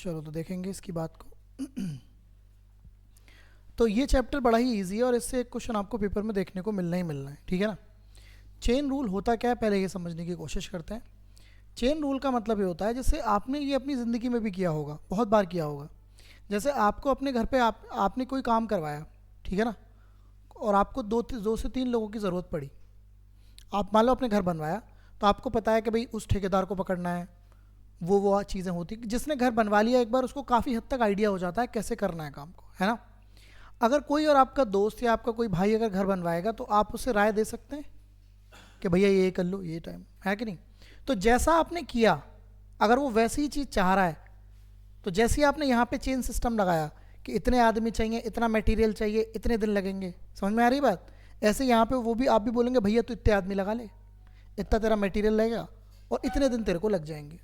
चलो तो देखेंगे इसकी बात को। तो ये चैप्टर बड़ा ही इजी है और इससे एक क्वेश्चन आपको पेपर में देखने को मिलना ही मिलना है, ठीक है ना। चेन रूल होता क्या है पहले ये समझने की कोशिश करते हैं। चेन रूल का मतलब ये होता है, जैसे आपने ये अपनी ज़िंदगी में भी किया होगा, बहुत बार किया होगा। जैसे आपको अपने घर पे आपने कोई काम करवाया, ठीक है ना, और आपको दो से तीन लोगों की ज़रूरत पड़ी। आप मान लो अपने घर बनवाया, तो आपको पता है कि भाई उस ठेकेदार को पकड़ना है, वो चीज़ें होती। जिसने घर बनवा लिया एक बार, उसको काफ़ी हद तक आइडिया हो जाता है कैसे करना है काम को, है ना। अगर कोई और आपका दोस्त या आपका कोई भाई अगर घर बनवाएगा, तो आप उससे राय दे सकते हैं कि भैया ये कर लो, ये टाइम है कि नहीं। तो जैसा आपने किया, अगर वो वैसी ही चीज़ चाह रहा है, तो जैसे ही आपने यहाँ पे चेन सिस्टम लगाया कि इतने आदमी चाहिए, इतना मटेरियल चाहिए, इतने दिन लगेंगे, समझ में आ रही बात। ऐसे यहाँ पे वो भी, आप भी बोलेंगे भैया तो इतने आदमी लगा ले, इतना तेरा मटेरियल लगेगा और इतने दिन तेरे को लग जाएंगे।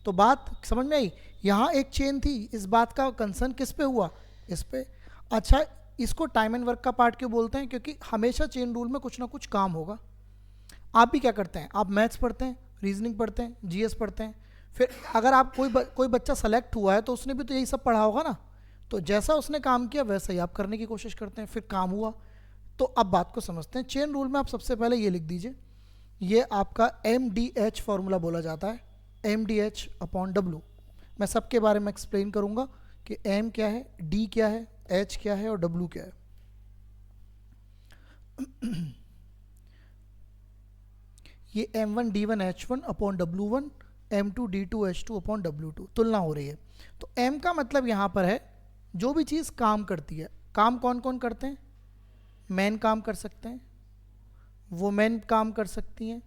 तो बात समझ में आई। यहाँ एक चेन थी, इस बात का कंसर्न किस पे हुआ, इस पे। अच्छा, इसको टाइम एंड वर्क का पार्ट क्यों बोलते हैं, क्योंकि हमेशा चेन रूल में कुछ ना कुछ काम होगा। आप भी क्या करते हैं, आप मैथ्स पढ़ते हैं, रीजनिंग पढ़ते हैं, जीएस पढ़ते हैं, फिर अगर आप कोई बच्चा सेलेक्ट हुआ है तो उसने भी तो यही सब पढ़ा होगा ना। तो जैसा उसने काम किया वैसा ही आप करने की कोशिश करते हैं, फिर काम हुआ। तो अब बात को समझते हैं। चेन रूल में आप सबसे पहले ये लिख दीजिए, ये आपका MDH फॉर्मूला बोला जाता है, MDH/W। मैं सबके बारे में एक्सप्लेन करूंगा कि M क्या है, D क्या है, H क्या है और W क्या है। ये M1D1H1/W1, M2D2H2/W2 तुलना हो रही है। तो M का मतलब यहाँ पर है जो भी चीज़ काम करती है। काम कौन कौन करते हैं, मैन काम कर सकते हैं, वुमेन काम कर सकती हैं,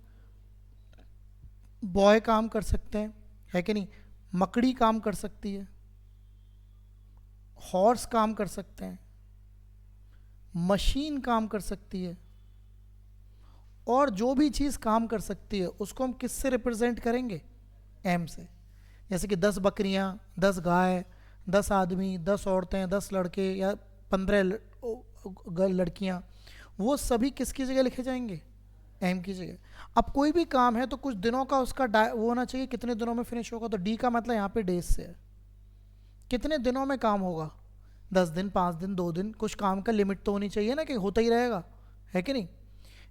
बॉय काम कर सकते हैं, है कि नहीं, मकड़ी काम कर सकती है, हॉर्स काम कर सकते हैं, मशीन काम कर सकती है। और जो भी चीज़ काम कर सकती है उसको हम किससे रिप्रेजेंट करेंगे, M से। जैसे कि 10 बकरियां, 10 गाय, 10 आदमी, 10 औरतें, 10 लड़के या 15 लड़कियां, वो सभी किसकी जगह लिखे जाएंगे, M की जगह। अब कोई भी काम है तो कुछ दिनों का उसका वो होना चाहिए, कितने दिनों में फिनिश होगा। तो D का मतलब यहाँ पे डेज से है, कितने दिनों में काम होगा, 10 दिन, 5 दिन, 2 दिन। कुछ काम का लिमिट तो होनी चाहिए ना कि होता ही रहेगा, है कि नहीं।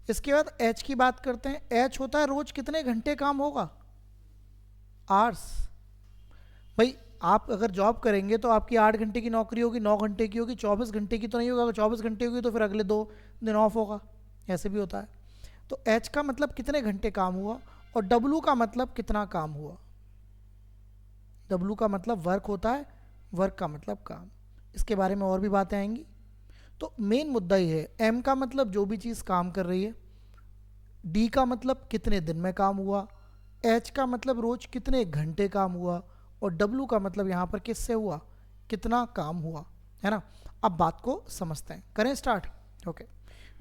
इसके बाद H की बात करते हैं। H होता है रोज कितने घंटे काम होगा, आवर्स। भाई आप अगर जॉब करेंगे तो आपकी 8 घंटे की नौकरी होगी, 9 घंटे की होगी, 24 घंटे की तो नहीं होगा। अगर 24 घंटे होगी तो फिर अगले 2 दिन ऑफ होगा, ऐसे भी होता है। तो H का मतलब कितने घंटे काम हुआ और W का मतलब कितना काम हुआ। W का मतलब वर्क होता है, वर्क का मतलब काम। इसके बारे में और भी बातें आएंगी। तो मेन मुद्दा ये है, M का मतलब जो भी चीज़ काम कर रही है, D का मतलब कितने दिन में काम हुआ, H का मतलब रोज कितने घंटे काम हुआ और W का मतलब यहाँ पर किससे हुआ, कितना काम हुआ, है ना। अब बात को समझते हैं, करें स्टार्ट। ओके,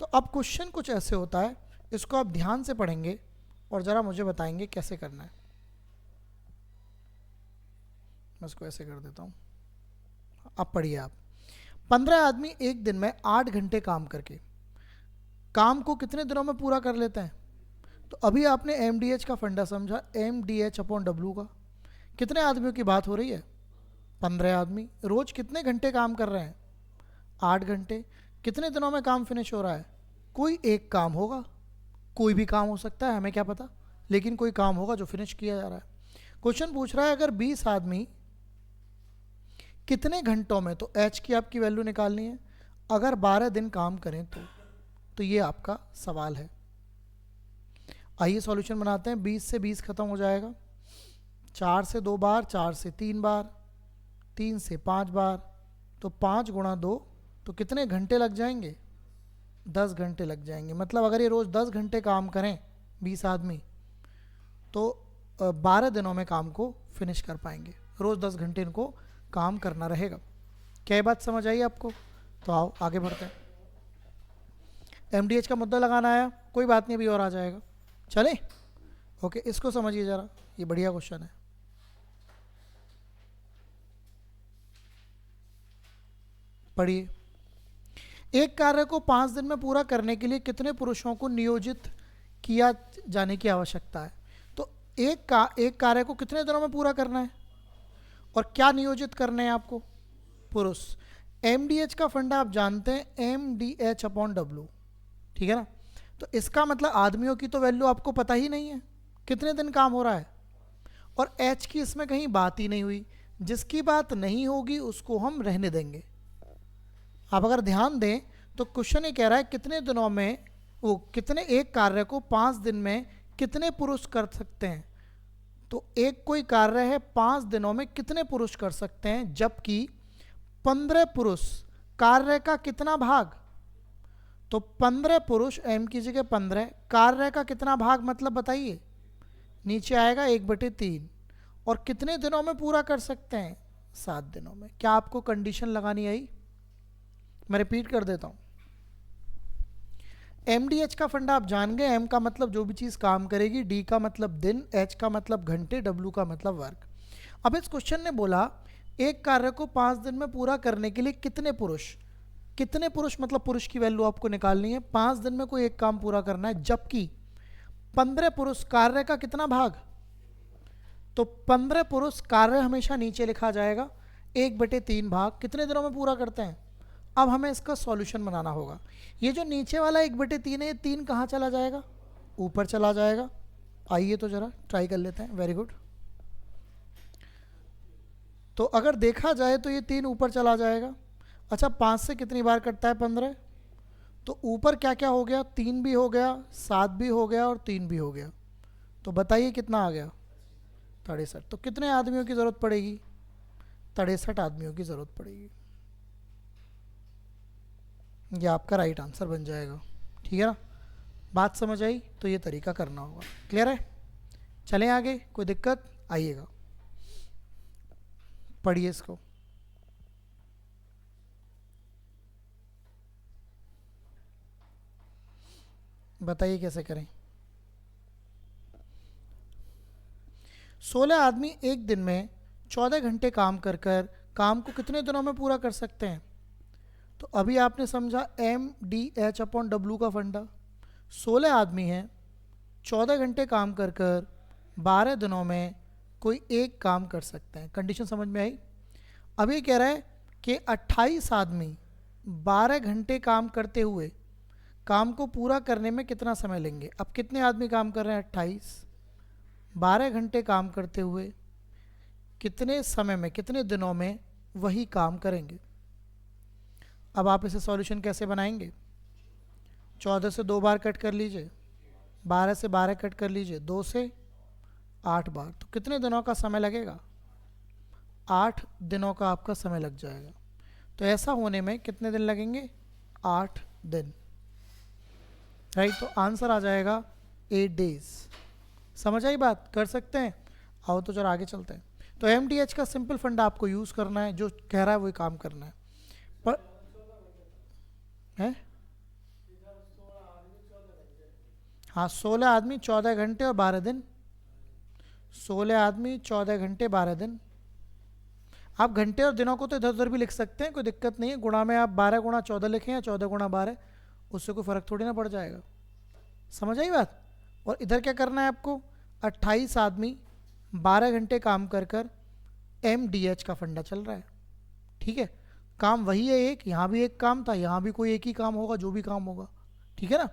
तो अब क्वेश्चन कुछ ऐसे होता है, इसको आप ध्यान से पढ़ेंगे और ज़रा मुझे बताएंगे कैसे करना है। मैं इसको ऐसे कर देता हूँ, अब पढ़िए आप। 15 आदमी एक दिन में 8 घंटे काम करके काम को कितने दिनों में पूरा कर लेते हैं। तो अभी आपने MDH का फंडा समझा, MDH/W का। कितने आदमियों की बात हो रही है, 15 आदमी। रोज कितने घंटे काम कर रहे हैं, 8 घंटे। कितने दिनों में काम फिनिश हो रहा है, कोई एक काम होगा, कोई भी काम हो सकता है, हमें क्या पता, लेकिन कोई काम होगा जो फिनिश किया जा रहा है। क्वेश्चन पूछ रहा है अगर 20 आदमी कितने घंटों में, तो H की आपकी वैल्यू निकालनी है। अगर 12 दिन काम करें तो ये आपका सवाल है। आइए सॉल्यूशन बनाते हैं। 20 से 20 खत्म हो जाएगा, 4 से 2 बार, 4 से 3 बार, 3 से 5 बार, तो 5 गुणा 2, तो कितने घंटे लग जाएंगे, 10 घंटे लग जाएंगे। मतलब अगर ये रोज़ 10 घंटे काम करें 20 आदमी, तो 12 दिनों में काम को फिनिश कर पाएंगे। रोज़ 10 घंटे इनको काम करना रहेगा। क्या ये बात समझ आई आपको। तो आओ आगे बढ़ते हैं। MDH का मुद्दा लगाना आया, कोई बात नहीं, अभी और आ जाएगा, चले। ओके, इसको समझिए ज़रा, ये बढ़िया क्वेश्चन है। पढ़िए, एक कार्य को 5 दिन में पूरा करने के लिए कितने पुरुषों को नियोजित किया जाने की आवश्यकता है। तो एक कार्य को कितने दिनों में पूरा करना है और क्या नियोजित करने हैं आपको? पुरुष। MDH का फंडा आप जानते हैं, MDH/W, ठीक है ना। तो इसका मतलब आदमियों की तो वैल्यू आपको पता ही नहीं है, कितने दिन काम हो रहा है, और H की इसमें कहीं बात ही नहीं हुई। जिसकी बात नहीं होगी उसको हम रहने देंगे। आप अगर ध्यान दें तो क्वेश्चन ये कह रहा है कितने दिनों में, वो कितने, एक कार्य को 5 दिन में कितने पुरुष कर सकते हैं। तो एक कोई कार्य है 5 दिनों में कितने पुरुष कर सकते हैं, जबकि 15 पुरुष, कार्य का कितना भाग, तो 15 पुरुष, m की जगह 15, कार्य का कितना भाग मतलब बताइए, नीचे आएगा 1/3, और कितने दिनों में पूरा कर सकते हैं, 7 दिनों में। क्या आपको कंडीशन लगानी आई? मैं रिपीट कर देता हूं। MDH का फंडा आप जान गए, M का मतलब जो भी चीज काम करेगी, D का मतलब दिन, H का मतलब घंटे, W का मतलब वर्क। अब इस क्वेश्चन ने बोला एक कार्य को 5 दिन में पूरा करने के लिए कितने पुरुष, कितने पुरुष मतलब पुरुष की वैल्यू आपको निकालनी है, 5 दिन में कोई एक काम पूरा करना है, जबकि 15 पुरुष, कार्य का कितना भाग, तो 15 पुरुष, कार्य हमेशा नीचे लिखा जाएगा, 1/3 भाग, कितने दिनों में पूरा करते हैं। अब हमें इसका सॉल्यूशन बनाना होगा। ये जो नीचे वाला 1/3 है, ये 3 कहाँ चला जाएगा, ऊपर चला जाएगा। आइए तो जरा ट्राई कर लेते हैं। Very good. तो अगर देखा जाए तो ये 3 ऊपर चला जाएगा। अच्छा, 5 से कितनी बार कटता है, 15, तो ऊपर क्या क्या हो गया, 3 भी हो गया, 7 भी हो गया और 3 भी हो गया। तो बताइए कितना आ गया, 63। तो कितने आदमियों की ज़रूरत पड़ेगी, 63 आदमियों की ज़रूरत पड़ेगी। ये आपका राइट आंसर बन जाएगा, ठीक है ना। बात समझ आई? तो ये तरीका करना होगा। क्लियर है? चलें आगे, कोई दिक्कत? आइएगा, पढ़िए इसको। बताइए कैसे करें। 16 आदमी एक दिन में 14 घंटे काम कर कर काम को कितने दिनों में पूरा कर सकते हैं। तो अभी आपने समझा MDH/W का फंडा। 16 आदमी हैं, 14 घंटे काम कर कर 12 दिनों में कोई एक काम कर सकते हैं। कंडीशन समझ में आई? अब ये कह रहा है कि 28 आदमी 12 घंटे काम करते हुए काम को पूरा करने में कितना समय लेंगे। अब कितने आदमी काम कर रहे हैं, 28, 12 घंटे काम करते हुए कितने समय में, कितने दिनों में वही काम करेंगे। अब आप इसे सॉल्यूशन कैसे बनाएंगे, 14 से 2 बार कट कर लीजिए, 12 से 12 कट कर लीजिए, 2 से 8 बार, तो कितने दिनों का समय लगेगा, 8 दिनों का आपका समय लग जाएगा। तो ऐसा होने में कितने दिन लगेंगे, 8 दिन, राइट। तो आंसर आ जाएगा 8 डेज। समझ आई बात? कर सकते हैं। आओ तो जरा आगे चलते हैं। तो MDH का सिंपल फंडा आपको यूज़ करना है, जो कह रहा है वही काम करना है। पर है हाँ, 16 आदमी 14 घंटे और 12 दिन, 16 आदमी 14 घंटे 12 दिन। आप घंटे और दिनों को तो इधर उधर भी लिख सकते हैं, कोई दिक्कत नहीं है। गुणा में आप 12 गुणा 14 लिखें या 14 गुणा 12, उससे कोई फ़र्क थोड़ी ना पड़ जाएगा। समझ आई बात? और इधर क्या करना है आपको, 28 आदमी 12 घंटे काम कर कर MDH का फंडा चल रहा है, ठीक है। काम वही है, एक यहाँ भी एक काम था, यहाँ भी कोई एक ही काम होगा, जो भी काम होगा, ठीक है ना।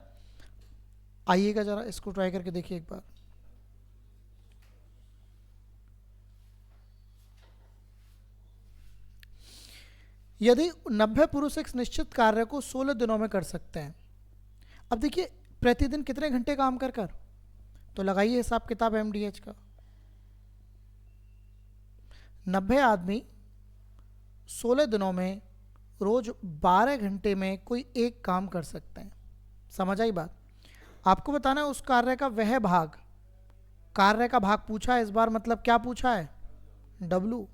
आइएगा जरा इसको ट्राई करके देखिए एक बार। यदि 90 पुरुष एक निश्चित कार्य को 16 दिनों में कर सकते हैं। अब देखिए प्रतिदिन कितने घंटे काम कर कर, तो लगाइए हिसाब किताब MDH का। 90 आदमी 16 दिनों में रोज 12 घंटे में कोई एक काम कर सकते हैं। समझ आई बात? आपको बताना है उस कार्य का वह भाग, कार्य का भाग पूछा है इस बार, मतलब क्या पूछा है, W।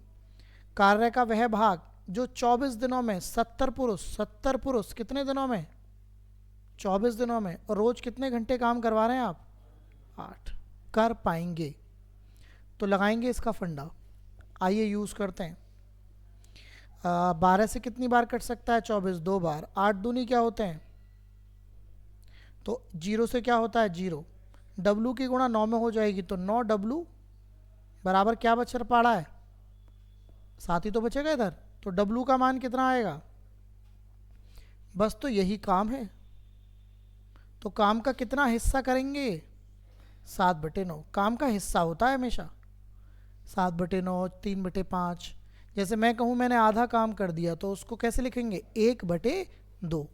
कार्य का वह भाग जो 24 दिनों में 70 पुरुष, 70 पुरुष कितने दिनों में, 24 दिनों में, और रोज कितने घंटे काम करवा रहे हैं आप, 8 कर पाएंगे। तो लगाएंगे इसका फंडा। आइए यूज़ करते हैं। 12 से कितनी बार कट सकता है, 24, 2 बार, 8 दूनी क्या होते हैं, तो 0 से क्या होता है 0, W की गुणा 9 में हो जाएगी, तो 9W बराबर क्या बच पा रहा है, 7 ही तो बचेगा इधर, तो W का मान कितना आएगा? बस तो यही काम है, तो काम का कितना हिस्सा करेंगे? 7/9। काम का हिस्सा होता है हमेशा 7/9, 3/5। जैसे मैं कहूँ मैंने आधा काम कर दिया तो उसको कैसे लिखेंगे? 1/2।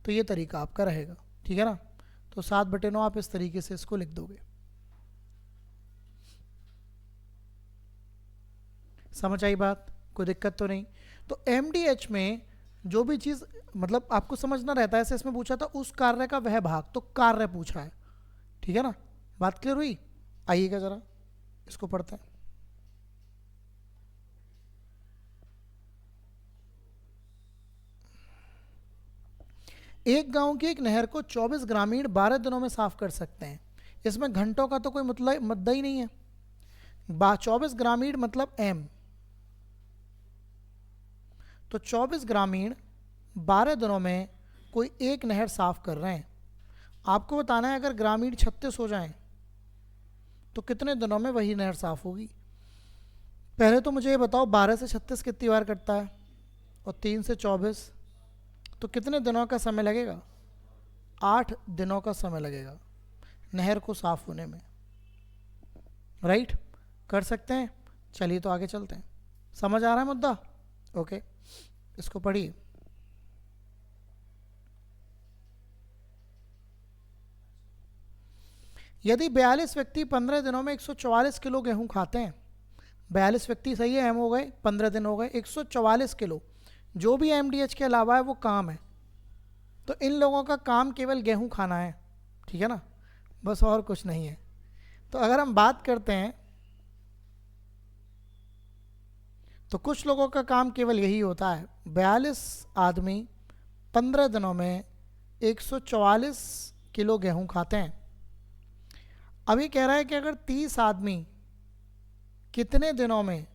तो ये तरीका आपका रहेगा, ठीक है ना। तो 7/9 आप इस तरीके से इसको लिख दोगे। समझ आई बात? कोई दिक्कत तो नहीं। तो MDH में जो भी चीज़ मतलब आपको समझना रहता है, ऐसे इसमें पूछा था उस कार्य का वह भाग, तो कार्य पूछा है, ठीक है ना। बात क्लियर हुई? आइएगा जरा इसको पढ़ते हैं। एक गांव की एक नहर को 24 ग्रामीण 12 दिनों में साफ कर सकते हैं। इसमें घंटों का तो कोई मतलब मुद्दा ही नहीं है। 24 ग्रामीण मतलब M, तो 24 ग्रामीण 12 दिनों में कोई एक नहर साफ कर रहे हैं। आपको बताना है अगर ग्रामीण 36 हो जाएं तो कितने दिनों में वही नहर साफ होगी। पहले तो मुझे ये बताओ 12 से 36 कितनी बार कटता है, और 3 से 24, तो कितने दिनों का समय लगेगा? 8 दिनों का समय लगेगा नहर को साफ होने में, राइट। कर सकते हैं। चलिए तो आगे चलते हैं। समझ आ रहा है मुद्दा? ओके, इसको पढ़िए। यदि 42 व्यक्ति 15 दिनों में 144 किलो गेहूं खाते हैं, 42 व्यक्ति सही है, एम हो गए, 15 दिन हो गए, 144 किलो, जो भी MDH के अलावा है वो काम है, तो इन लोगों का काम केवल गेहूं खाना है, ठीक है ना, बस और कुछ नहीं है। तो अगर हम बात करते हैं तो कुछ लोगों का काम केवल यही होता है। 42 आदमी 15 दिनों में 144 किलो गेहूं खाते हैं। अभी कह रहा है कि अगर 30 आदमी कितने दिनों में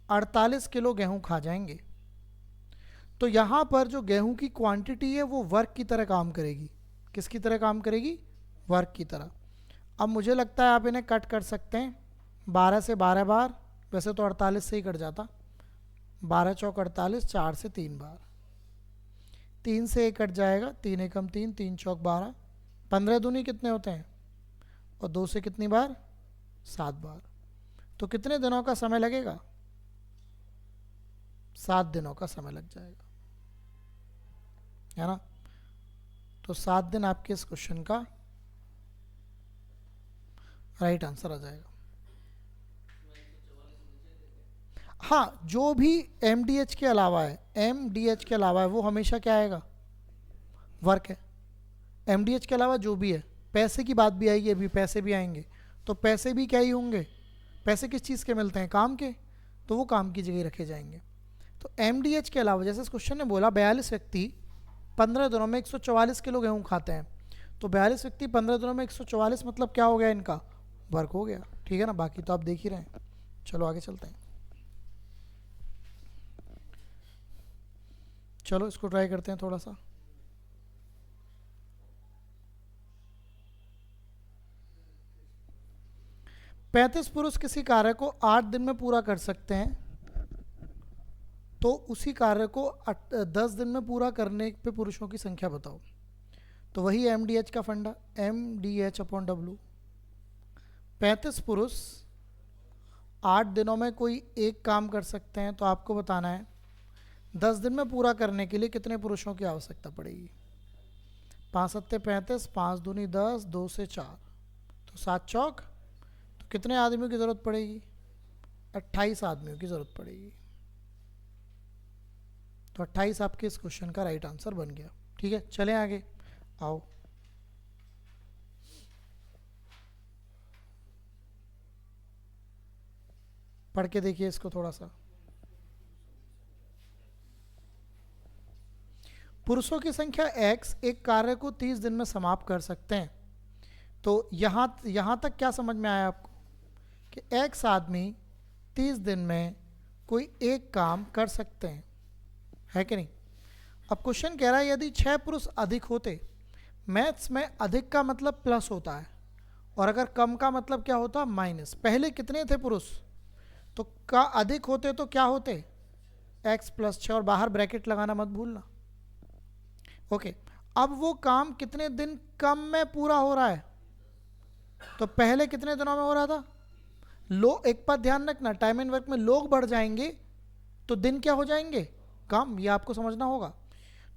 48 किलो गेहूं खा जाएंगे, तो यहाँ पर जो गेहूं की क्वांटिटी है वो वर्क की तरह काम करेगी। किसकी तरह काम करेगी? वर्क की तरह। अब मुझे लगता है आप इन्हें कट कर सकते हैं 12 से 12 बार, वैसे तो 48 से ही कट जाता, 12 चौक 48, 4 से 3 बार, 3 से 1 कट जाएगा, 3 एकम 3, 3 चौक 12, 15 दूनी कितने होते हैं, और 2 से कितनी बार? 7 बार। तो कितने दिनों का समय लगेगा? 7 दिनों का समय लग जाएगा, है ना। तो 7 दिन आपके इस क्वेश्चन का राइट आंसर आ जाएगा। हाँ, जो भी MDH के अलावा है, MDH के अलावा है वो हमेशा क्या आएगा? वर्क है। MDH के अलावा जो भी है, पैसे की बात भी आएगी, अभी पैसे भी आएंगे, तो पैसे भी क्या ही होंगे? पैसे किस चीज़ के मिलते हैं? काम के, तो वो काम की जगह रखे जाएंगे। तो MDH के अलावा, जैसे इस क्वेश्चन ने बोला 42 व्यक्ति 15 दिनों में 144 किलो गेहूँ खाते हैं, तो 42 व्यक्ति 15 दिनों में 144 मतलब क्या हो गया? इनका वर्क हो गया, ठीक है ना। बाकी तो आप देख ही रहे हैं। चलो आगे चलते हैं। चलो इसको ट्राई करते हैं थोड़ा सा। पैंतीस पुरुष किसी कार्य को 8 दिन में पूरा कर सकते हैं, तो उसी कार्य को 10 दिन में पूरा करने पे पुरुषों की संख्या बताओ। तो वही MDH का फंडा, MDH/W। 35 पुरुष 8 दिनों में कोई एक काम कर सकते हैं, तो आपको बताना है 10 दिन में पूरा करने के लिए कितने पुरुषों की आवश्यकता पड़ेगी। 5 सत्ते 35, 5 दूनी 10, 2 से 4, तो 7 चौक, तो कितने आदमियों की ज़रूरत पड़ेगी? 28 आदमियों की ज़रूरत पड़ेगी। तो 28 आपके इस क्वेश्चन का राइट आंसर बन गया, ठीक है। चलें आगे, आओ। पढ़ के देखिए इसको थोड़ा सा। पुरुषों की संख्या X एक कार्य को 30 दिन में समाप्त कर सकते हैं। तो यहाँ तक क्या समझ में आया आपको कि X आदमी 30 दिन में कोई एक काम कर सकते हैं, है कि नहीं। अब क्वेश्चन कह रहा है यदि 6 पुरुष अधिक होते, मैथ्स में अधिक का मतलब प्लस होता है और अगर कम का मतलब क्या होता है? माइनस। पहले कितने थे पुरुष? तो का अधिक होते तो क्या होते, x प्लस 6, और बाहर ब्रैकेट लगाना मत भूलना। ओके, अब वो काम कितने दिन कम में पूरा हो रहा है, तो पहले कितने दिनों में हो रहा था, एक बात ध्यान रखना, टाइम एंड वर्क में लोग बढ़ जाएंगे तो दिन क्या हो जाएंगे, कम, ये आपको समझना होगा।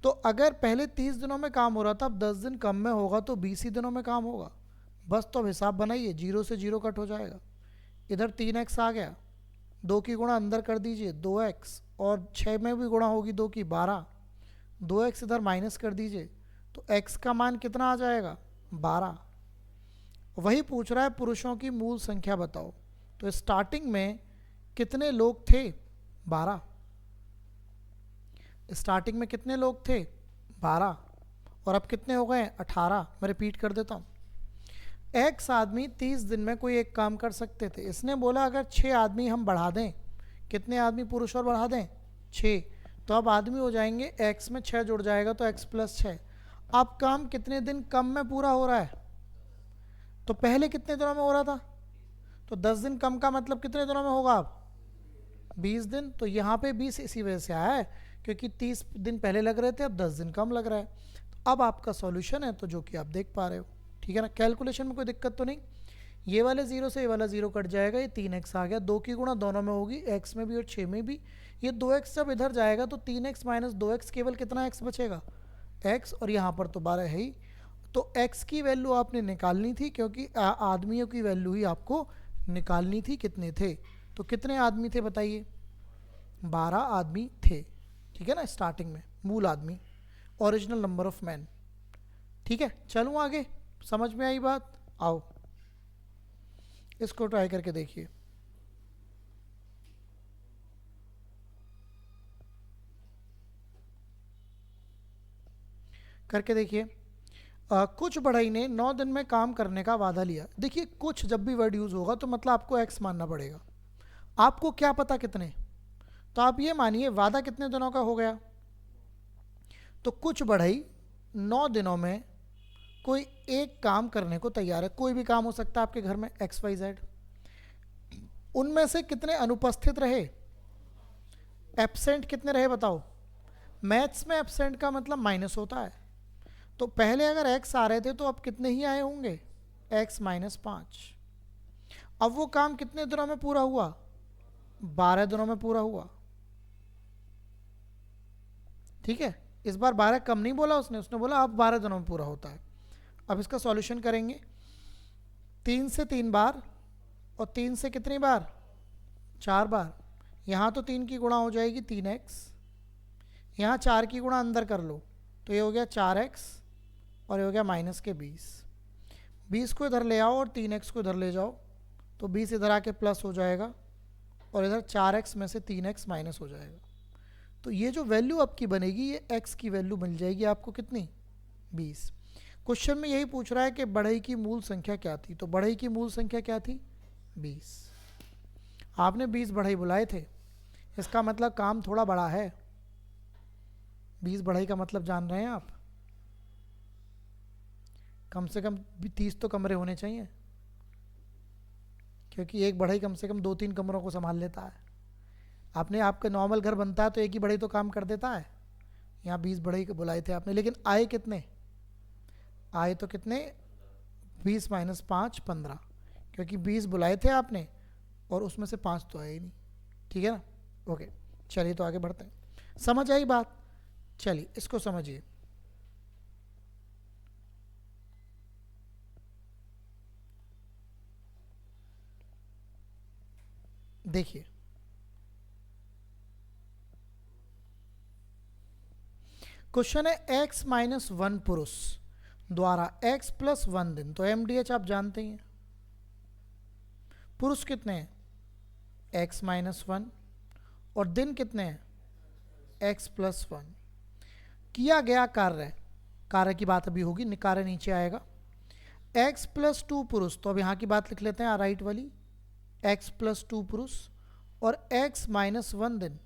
तो अगर पहले 30 दिनों में काम हो रहा था, अब 10 दिन कम में होगा तो 20 ही दिनों में काम होगा। बस तो अब हिसाब बनाइए, 0 से 0 कट हो जाएगा, इधर 3x आ गया, 2 की गुणा अंदर कर दीजिए 2x, और 6 में भी गुणा होगी 2 की 12, 2x इधर माइनस कर दीजिए, तो x का मान कितना आ जाएगा 12। वही पूछ रहा है पुरुषों की मूल संख्या बताओ, तो स्टार्टिंग में कितने लोग थे, 12। स्टार्टिंग में कितने लोग थे, 12, और अब कितने हो गए 18। मैं रिपीट कर देता हूँ, x आदमी 30 दिन में कोई एक काम कर सकते थे, इसने बोला अगर 6 आदमी हम बढ़ा दें, कितने आदमी पुरुष और बढ़ा दें 6, तो अब आदमी हो जाएंगे, x में 6 जुड़ जाएगा तो x प्लस 6। अब काम कितने दिन कम में पूरा हो रहा है, तो पहले कितने दिनों में हो रहा था, तो 10 दिन कम का मतलब कितने दिनों में होगा, अब 20 दिन। तो यहाँ पे 20 इसी वजह से आया है क्योंकि 30 दिन पहले लग रहे थे, अब 10 दिन कम लग रहा है। तो अब आपका सॉल्यूशन है, तो जो कि आप देख पा रहे हो, ठीक है ना, कैलकुलेशन में कोई दिक्कत तो नहीं। ये वाले 0 से ये वाला 0 कट जाएगा, ये 3x आ गया, 2 की गुणा दोनों में होगी, x में भी और 6 में भी। ये 2x जब इधर जाएगा तो 3x माइनस 2x केवल कितना x बचेगा, x, और यहाँ पर तो 12 है ही। तो x की वैल्यू आपने निकालनी थी क्योंकि आदमियों की वैल्यू ही आपको निकालनी थी, कितने थे, तो कितने आदमी थे बताइए, 12 आदमी थे, ठीक है ना, स्टार्टिंग में मूल आदमी, ओरिजिनल नंबर ऑफ मैन। ठीक है, चलूँ आगे, समझ में आई बात, आओ इसको ट्राई करके देखिए। करके देखिए, कुछ बढ़ई ने 9 दिन में काम करने का वादा लिया। देखिए कुछ जब भी वर्ड यूज होगा तो मतलब आपको x मानना पड़ेगा, आपको क्या पता कितने, तो आप ये मानिए वादा कितने दिनों का हो गया, तो कुछ बढ़ई 9 दिनों में कोई एक काम करने को तैयार है, कोई भी काम हो सकता है आपके घर में XYZ, उनमें से कितने अनुपस्थित रहे, एब्सेंट कितने रहे बताओ, मैथ्स में एब्सेंट का मतलब माइनस होता है, तो पहले अगर x आ रहे थे तो अब कितने ही आए होंगे, x माइनस 5। अब वो काम कितने दिनों में पूरा हुआ, 12 दिनों में पूरा हुआ, ठीक है, इस बार 12 कम नहीं बोला उसने बोला अब 12 दिनों में पूरा होता है। अब इसका सॉल्यूशन करेंगे, 3 से 3 बार और 3 से कितनी बार, 4 बार, यहाँ तो 3 की गुणा हो जाएगी 3x, यहाँ 4 की गुणा अंदर कर लो तो ये हो गया 4x, और ये हो गया माइनस के 20 को इधर ले आओ और 3x को इधर ले जाओ, तो 20 इधर आके प्लस हो जाएगा और इधर 4x में से 3x माइनस हो जाएगा। तो ये जो वैल्यू आपकी बनेगी ये x की वैल्यू मिल जाएगी आपको कितनी, 20। क्वेश्चन में यही पूछ रहा है कि बढ़ई की मूल संख्या क्या थी, तो बढ़ई की मूल संख्या क्या थी, 20। आपने 20 बढ़ई बुलाए थे, इसका मतलब काम थोड़ा बड़ा है। 20 बढ़ई का मतलब जान रहे हैं आप, कम से कम 30 तो कमरे होने चाहिए, क्योंकि एक बढ़ई कम से कम 2-3 कमरों को संभाल लेता है। आपने, आपका नॉर्मल घर बनता है तो एक ही बढ़ई तो काम कर देता है, यहाँ 20 बढ़ई बुलाए थे आपने, लेकिन आए कितने, आए तो कितने, 20 माइनस 5 15, क्योंकि 20 बुलाए थे आपने और उसमें से 5 तो आए ही नहीं, ठीक है ना। ओके चलिए तो आगे बढ़ते हैं, समझ आई बात, चलिए इसको समझिए। देखिए क्वेश्चन है x माइनस 1 पुरुष द्वारा x प्लस 1 दिन, तो MDH आप जानते ही हैं, पुरुष कितने हैं x माइनस 1 और दिन कितने हैं x प्लस 1। किया गया कार्य, कार्य की बात अभी होगी, कार्य नीचे आएगा, x प्लस 2 पुरुष, तो अब यहाँ की बात लिख लेते हैं राइट वाली, x प्लस 2 पुरुष और x माइनस 1 दिन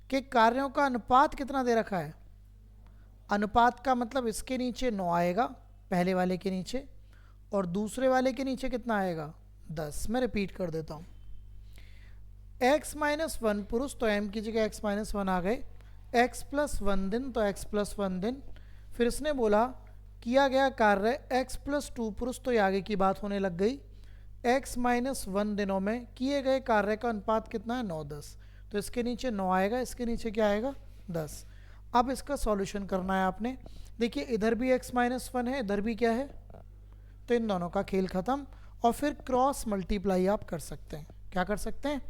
के कार्यों का अनुपात कितना दे रखा है, अनुपात का मतलब इसके नीचे 9 आएगा पहले वाले के नीचे, और दूसरे वाले के नीचे कितना आएगा 10। मैं रिपीट कर देता हूँ, x-1 पुरुष तो m की जगह x-1 आ गए, x+1 दिन तो x+1 दिन। फिर इसने बोला किया गया कार्य x+2 पुरुष तो ये आगे की बात होने लग गई, x-1 दिनों में किए गए कार्य का अनुपात कितना है 9:10। तो इसके नीचे 9 आएगा, इसके नीचे क्या आएगा 10। अब इसका सॉल्यूशन करना है आपने। देखिए इधर भी x-1 है, इधर भी क्या है, तो इन दोनों का खेल खत्म। और फिर क्रॉस मल्टीप्लाई आप कर सकते हैं। क्या कर सकते हैं?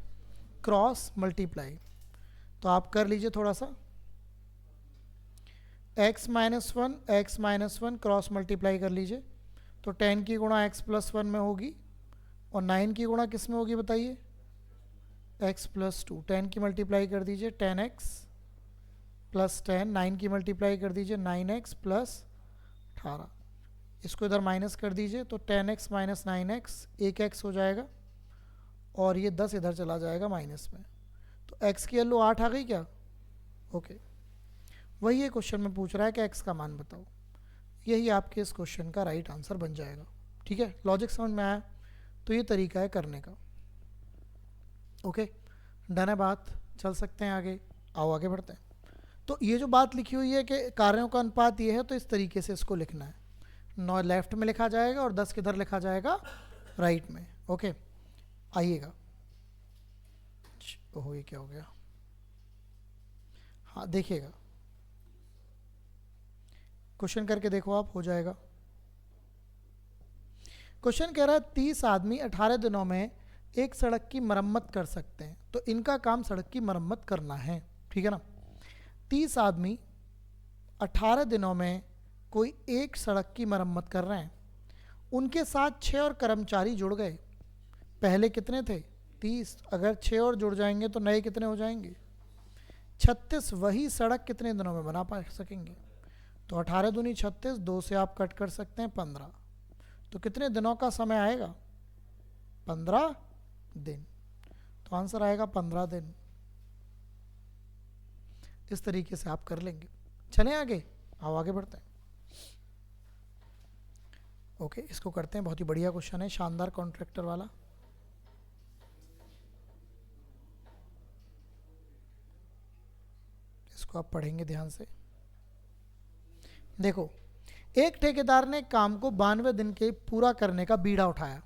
Cross multiply. तो आप कर लीजिए थोड़ा सा, x-1 क्रॉस मल्टीप्लाई कर लीजिए। तो 10 की गुणा x+1 में होगी और 9 की गुणा किस में होगी बताइए, x+2। 10 की मल्टीप्लाई कर दीजिए 10x + 10, 9 की मल्टीप्लाई कर दीजिए 9x + 18। इसको इधर माइनस कर दीजिए तो 10x - 9x 1x हो जाएगा और ये 10 इधर चला जाएगा माइनस में। तो x की वैल्यू 8 आ गई क्या? ओके, वही ये क्वेश्चन में पूछ रहा है कि x का मान बताओ। यही आपके इस क्वेश्चन का राइट आंसर बन जाएगा। ठीक है, लॉजिक समझ में आया? तो ये तरीका है करने का। ओके, डन है बात, चल सकते हैं आगे। आओ आगे बढ़ते हैं। तो ये जो बात लिखी हुई है कि कार्यों का अनुपात ये है, तो इस तरीके से इसको लिखना है। 9 लेफ्ट में लिखा जाएगा और 10 किधर लिखा जाएगा, राइट में। ओके, आइएगा। ओहो ये क्या हो गया, हाँ देखिएगा, क्वेश्चन करके देखो आप, हो जाएगा। क्वेश्चन कह रहा है 30 आदमी 18 दिनों में एक सड़क की मरम्मत कर सकते हैं। तो इनका काम सड़क की मरम्मत करना है, ठीक है ना। 30 आदमी 18 दिनों में कोई एक सड़क की मरम्मत कर रहे हैं, उनके साथ 6 और कर्मचारी जुड़ गए। पहले कितने थे? 30, अगर 6 और जुड़ जाएंगे तो नए कितने हो जाएंगे? 36। वही सड़क कितने दिनों में बना पा सकेंगे? तो 18 दूनी 36, 2 से आप कट कर सकते हैं 15। तो कितने दिनों का समय आएगा? 15 दिन। तो आंसर आएगा 15 दिन। इस तरीके से आप कर लेंगे। चलें आगे, आओ आगे बढ़ते हैं। ओके, इसको करते हैं। बहुत ही बढ़िया क्वेश्चन है, शानदार कॉन्ट्रैक्टर वाला। इसको आप पढ़ेंगे ध्यान से। देखो, एक ठेकेदार ने काम को 92 दिन के पूरा करने का बीड़ा उठाया।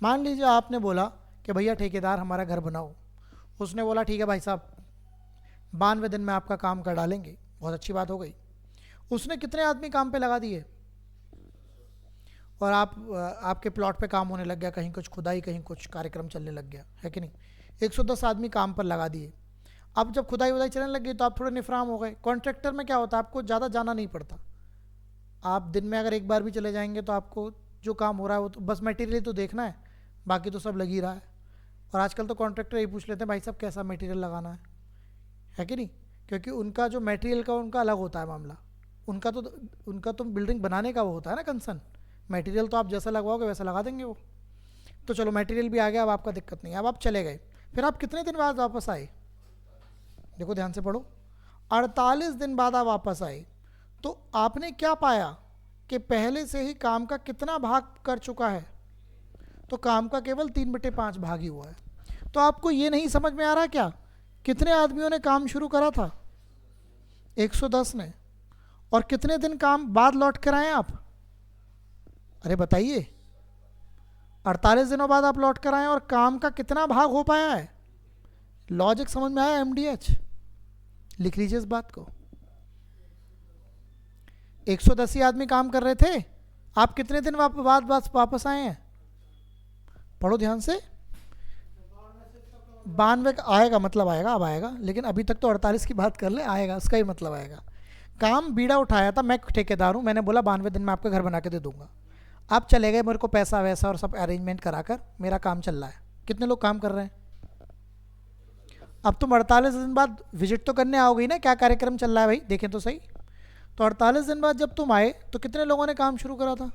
मान लीजिए आपने बोला कि भैया ठेकेदार हमारा घर बनाओ। उसने बोला ठीक है भाई साहब 92 दिन में आपका काम कर डालेंगे। बहुत अच्छी बात हो गई। उसने कितने आदमी काम पे लगा दिए? और आपके प्लॉट पे काम होने लग गया, कहीं कुछ खुदाई, कहीं कुछ कार्यक्रम चलने लग गया, है कि नहीं। 110 आदमी काम पर लगा दिए। अब जब खुदाई वुदाई चलने लग गई तो आप थोड़े निफराम हो गए। कॉन्ट्रैक्टर में क्या होता है, आपको ज़्यादा जाना नहीं पड़ता। आप दिन में अगर एक बार भी चले जाएंगे तो आपको जो काम हो रहा है वो तो बस मटेरियल तो देखना है, बाकी तो सब लग ही रहा है। और आजकल तो कॉन्ट्रैक्टर यही पूछ लेते हैं भाई साहब कैसा मटेरियल लगाना है कि नहीं, क्योंकि उनका जो मटेरियल का उनका अलग होता है मामला। उनका तो बिल्डिंग बनाने का वो होता है ना कंसर्न। मटेरियल तो आप जैसा लगवाओगे वैसा लगा देंगे वो। तो चलो मटेरियल भी आ गया, अब आपका दिक्कत नहीं है। अब आप चले गए, फिर आप कितने दिन बाद वापस आए? देखो ध्यान से पढ़ो, 48 दिन बाद आप वापस आए। तो आपने क्या पाया कि पहले से ही काम का कितना भाग कर चुका है? तो काम का केवल 3/5 भाग ही हुआ है। तो आपको ये नहीं समझ में आ रहा क्या, कितने आदमियों ने काम शुरू करा था? 110 ने। और कितने दिन काम बाद लौट कर आए आप? अरे बताइए, 48 दिनों बाद आप लौट कर आए और काम का कितना भाग हो पाया है? लॉजिक समझ में आया? MDH लिख लीजिए इस बात को। 110 ही आदमी काम कर रहे थे, आप कितने दिन बाद वापस आए हैं? पढ़ो ध्यान से। 92 का आएगा, मतलब आएगा, अब आएगा, लेकिन अभी तक तो 48 की बात कर ले, आएगा, उसका ही मतलब आएगा। काम बीड़ा उठाया था, मैं ठेकेदार हूँ, मैंने बोला 92 दिन में आपका घर बना के दे दूंगा। आप चले गए, मेरे को पैसा वैसा और सब अरेंजमेंट कराकर मेरा काम चल रहा है। कितने लोग काम कर रहे हैं? अब तुम 48 दिन बाद विजिट तो करने आओगे ना, क्या कार्यक्रम चल रहा है भाई, देखें तो सही। तो 48 दिन बाद जब तुम आए तो कितने लोगों ने काम शुरू करा था?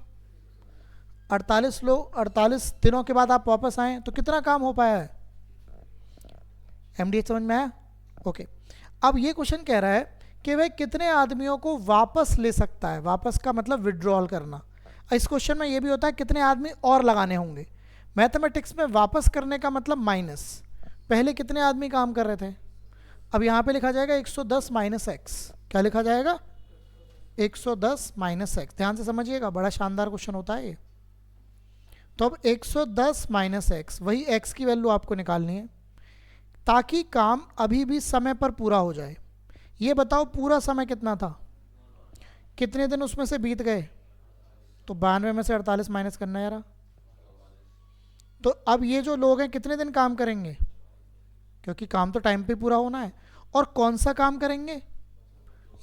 48 दिनों के बाद आप वापस आए तो कितना काम हो पाया है? MDH समझ में आया? ओके। अब ये क्वेश्चन कह रहा है कि वह कितने आदमियों को वापस ले सकता है। वापस का मतलब विड्रॉल करना। इस क्वेश्चन में ये भी होता है कितने आदमी और लगाने होंगे। मैथमेटिक्स में वापस करने का मतलब माइनस। पहले कितने आदमी काम कर रहे थे? अब यहाँ पे लिखा जाएगा 110 माइनस एक्स। क्या लिखा जाएगा? 110 माइनस एक्स। ध्यान से समझिएगा, बड़ा शानदार क्वेश्चन होता है ये। तो अब 110 माइनस एक्स, वही एक्स की वैल्यू आपको निकालनी है ताकि काम अभी भी समय पर पूरा हो जाए। ये बताओ पूरा समय कितना था, कितने दिन उसमें से बीत गए? तो 92 में से 48 माइनस करना है यार। तो अब ये जो लोग हैं कितने दिन काम करेंगे, क्योंकि काम तो टाइम पे पूरा होना है। और कौन सा काम करेंगे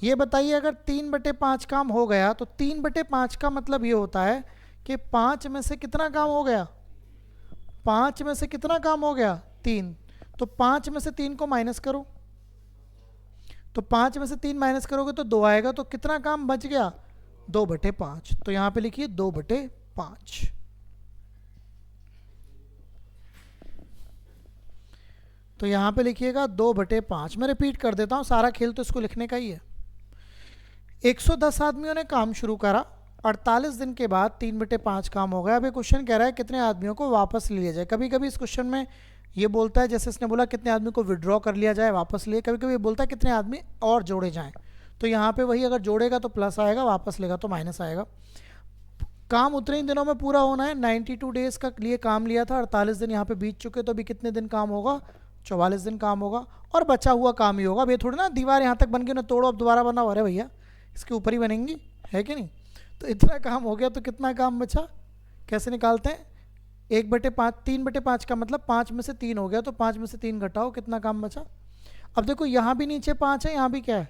ये बताइए। अगर 3/5 काम हो गया तो 3/5 का मतलब ये होता है कि 5 में से कितना काम हो गया? 5 में से कितना काम हो गया? 3। तो 5 में से 3 को माइनस करो, तो 5 में से 3 माइनस करोगे तो 2 आएगा। तो कितना काम बच गया? 2/5। तो यहां पे लिखिए 2/5। तो यहां पे लिखिएगा 2/5। मैं रिपीट कर देता हूं, सारा खेल तो इसको लिखने का ही है। 110 आदमियों ने काम शुरू करा, 48 दिन के बाद 3/5 काम हो गया। अब ये क्वेश्चन कह रहा है कितने आदमियों को वापस लिया जाए। कभी कभी इस क्वेश्चन में ये बोलता है, जैसे इसने बोला कितने आदमी को विड्रॉ कर लिया जाए, वापस लिए। कभी कभी बोलता है कितने आदमी और जोड़े जाएं। तो यहाँ पे वही, अगर जोड़ेगा तो प्लस आएगा, वापस लेगा तो माइनस आएगा। काम उतने ही दिनों में पूरा होना है। 92 डेज का लिए काम लिया था, 48 दिन यहाँ पे बीत चुके, तो अभी कितने दिन काम होगा? 44 दिन काम होगा। और बचा हुआ काम ही होगा। अब ये थोड़ी ना दीवार यहाँ तक बन गई ना, तोड़ो अब दोबारा बनाओ। अरे भैया इसके ऊपर ही बनेंगी, है कि नहीं? तो इतना काम हो गया, तो कितना काम बचा कैसे निकालते हैं? 1/5, 3/5 का मतलब 5 में से 3 हो गया, तो 5 में से 3 घटाओ, कितना काम बचा? अब देखो यहाँ भी नीचे 5 है, यहाँ भी क्या है,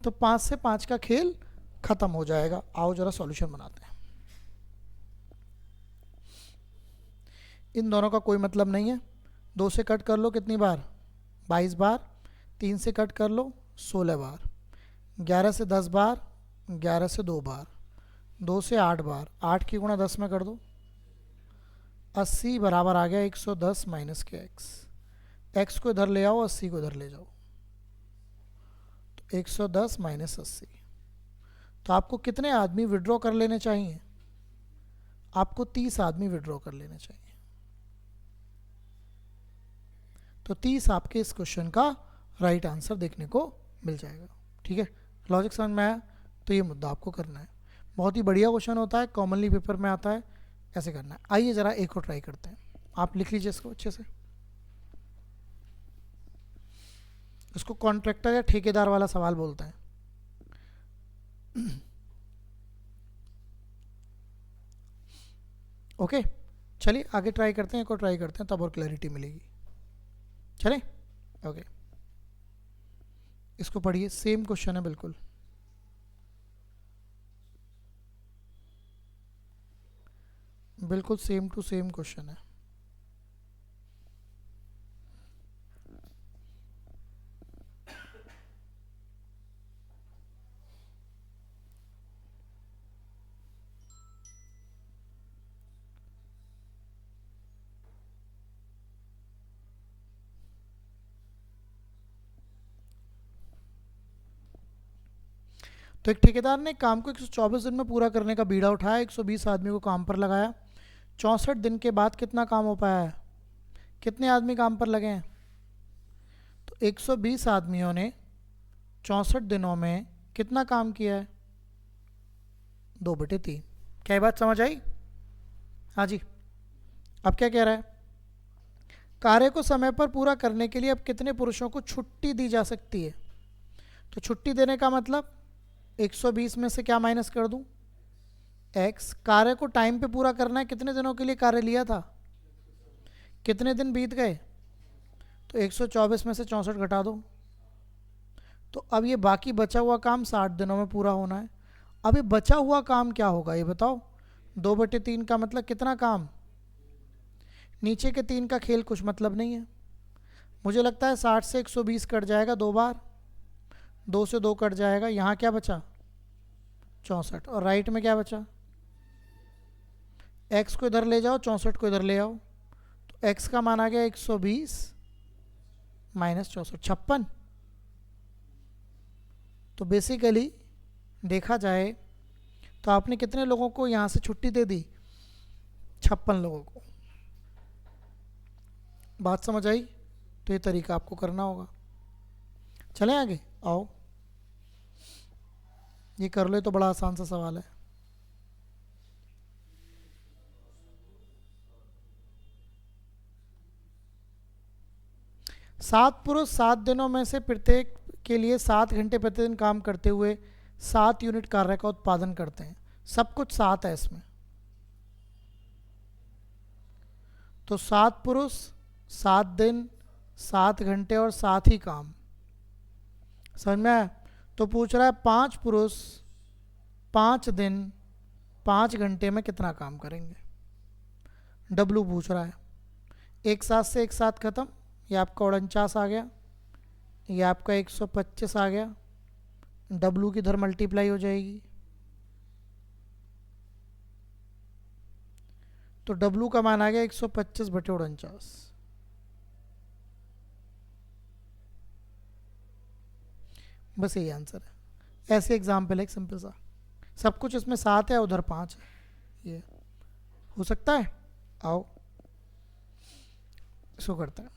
तो 5 से 5 का खेल खत्म हो जाएगा। आओ जरा सॉल्यूशन बनाते हैं। इन दोनों का कोई मतलब नहीं है। 2 से कट कर लो कितनी बार? 22 बार। 3 से कट कर लो 16 बार। 11 से 10 बार, 11 से 2 बार, 2 से 8 बार। 8 की गुणा 10 में कर दो, 80 बराबर आ गया 110 माइनस के एक्स। एक्स को इधर ले आओ, 80 को इधर ले जाओ, तो 110 माइनस 80। तो आपको कितने आदमी विड्रॉ कर लेने चाहिए? आपको 30 आदमी विड्रॉ कर लेने चाहिए। तो 30 आपके इस क्वेश्चन का राइट आंसर देखने को मिल जाएगा। ठीक है, लॉजिक समझ में आया? तो ये मुद्दा आपको करना है। बहुत ही बढ़िया क्वेश्चन होता है, कॉमनली पेपर में आता है, ऐसे करना है। आइए ज़रा एक और ट्राई करते हैं। आप लिख लीजिए इसको अच्छे से। इसको कॉन्ट्रैक्टर या ठेकेदार वाला सवाल बोलते हैं। ओके, चलिए आगे ट्राई करते हैं, एक और ट्राई करते हैं, तब और क्लैरिटी मिलेगी। चले? ओके, इसको पढ़िए, सेम क्वेश्चन है बिल्कुल। बिल्कुल सेम टू सेम क्वेश्चन है। तो एक ठेकेदार ने काम को 124 दिन में पूरा करने का बीड़ा उठाया, 120 आदमी को काम पर लगाया। 64 दिन के बाद कितना काम हो पाया है? कितने आदमी काम पर लगे हैं? तो 120 आदमियों ने 64 दिनों में कितना काम किया है? 2/3। क्या ये बात समझ आई? हाँ जी। अब क्या कह रहा है? कार्य को समय पर पूरा करने के लिए अब कितने पुरुषों को छुट्टी दी जा सकती है? तो छुट्टी देने का मतलब 120 में से क्या माइनस कर दूं? x। कार्य को टाइम पे पूरा करना है, कितने दिनों के लिए कार्य लिया था? कितने दिन बीत गए? तो 124 में से 64 घटा दो। तो अब ये बाकी बचा हुआ काम 60 दिनों में पूरा होना है। अब ये बचा हुआ काम क्या होगा ये बताओ? 2/3 का मतलब कितना काम? नीचे के 3 का खेल कुछ मतलब नहीं है। मुझे लगता है 60 से 120 कट जाएगा 2 बार, 2 से 2 कट जाएगा। यहाँ क्या बचा? 64। और राइट में क्या बचा? x को इधर ले जाओ, 64 को इधर ले आओ, तो x का मान आ गया 120 माइनस 64, 56। तो बेसिकली देखा जाए तो आपने कितने लोगों को यहाँ से छुट्टी दे दी? 56 लोगों को। बात समझ आई? तो ये तरीका आपको करना होगा। चलें आगे, आओ ये कर ले तो बड़ा आसान सा सवाल है। 7 पुरुष 7 दिनों में से प्रत्येक के लिए 7 घंटे प्रतिदिन काम करते हुए 7 यूनिट कार्य का उत्पादन करते हैं। सब कुछ 7 है इसमें, तो 7 पुरुष 7 दिन 7 घंटे और 7 ही काम, समझ में आया? तो पूछ रहा है 5 पुरुष 5 दिन 5 घंटे में कितना काम करेंगे, डब्लू पूछ रहा है। एक साथ से एक साथ खत्म, ये आपका 49 आ गया, ये आपका 125 आ गया, डब्लू की इधर मल्टीप्लाई हो जाएगी, तो डब्लू का मान आ गया 125/49। बस यही आंसर है। ऐसे एग्जाम्पल है एक सिंपल सा, सब कुछ इसमें 7 है, उधर 5 है, ये हो सकता है। आओ इसको करते हैं।